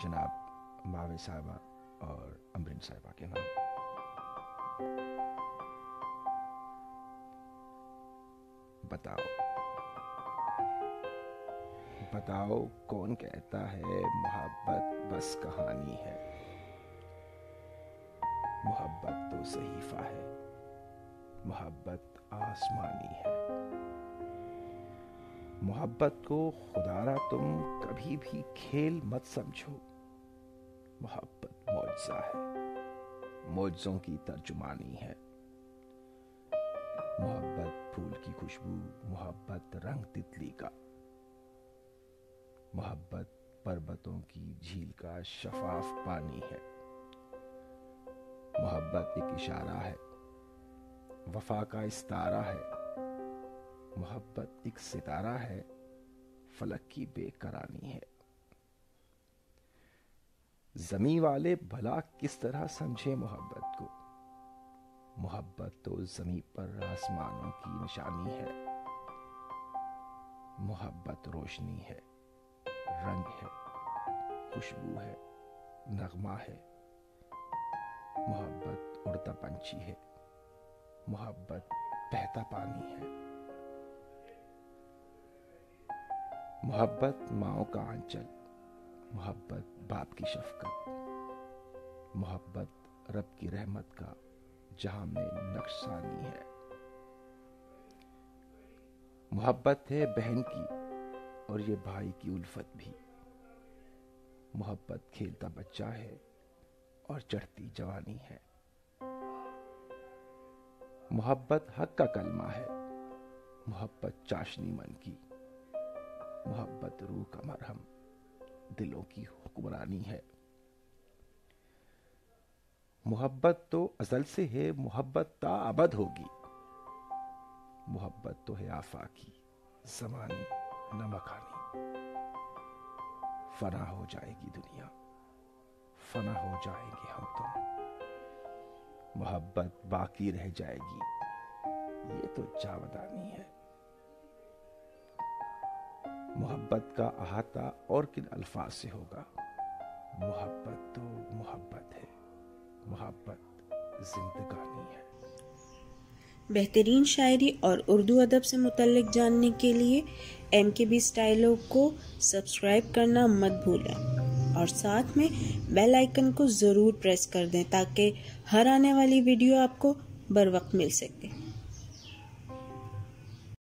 जनाब मावे साहिबा और अमरीन साहिबा के नाम। बताओ कौन कहता है मोहब्बत बस कहानी है। मोहब्बत तो सहीफा है, मोहब्बत आसमानी है। मोहब्बत को खुदारा तुम कभी भी खेल मत समझो। मोहब्बत मौजज़ा है, मौजज़ों की तर्जुमानी है। मोहब्बत फूल की खुशबू, मोहब्बत रंग तितली का। मोहब्बत पर्वतों की झील का शफाफ पानी है। मोहब्बत एक इशारा है, वफा का इस्तारा है। मोहब्बत एक सितारा है, फलक की बेकरानी है। ज़मीं वाले भला किस तरह समझे मोहब्बत को। मोहब्बत तो ज़मीं पर आसमानों की निशानी है। मोहब्बत रोशनी है, रंग है, खुशबू है, नगमा है। मोहब्बत उड़ता पंछी है, मोहब्बत बहता पानी है। मोहब्बत माओ का आंचल, मोहब्बत बाप की शफकत। मोहब्बत रब की रहमत का जहां में नक्शानी है। मोहब्बत है बहन की और ये भाई की उल्फत भी। मोहब्बत खेलता बच्चा है और चढ़ती जवानी है। मोहब्बत हक का कलमा है, मोहब्बत चाशनी मन की। मोहब्बत रूह का मरहम, दिलों की हुक्मरानी है। मोहब्बत तो अज़ल से है, मोहब्बत ताअबद होगी। मोहब्बत तो है आफाकी, ज़मानी न मकानी। फना हो जाएगी दुनिया, फना हो जाएंगे हम तुम। मोहब्बत बाकी रह जाएगी, ये तो जावदानी है। मोहब्बत का अहाता और किन अल्फाज से होगा। मोहब्बत तो मोहब्बत है, मोहब्बत जिंदगानी है। बेहतरीन शायरी और उर्दू अदब से मुतल्लिक जानने के लिए MKB स्टाइलो को सब्सक्राइब करना मत भूलें और साथ में बेल आइकन को ज़रूर प्रेस कर दें ताकि हर आने वाली वीडियो आपको बर वक्त मिल सके।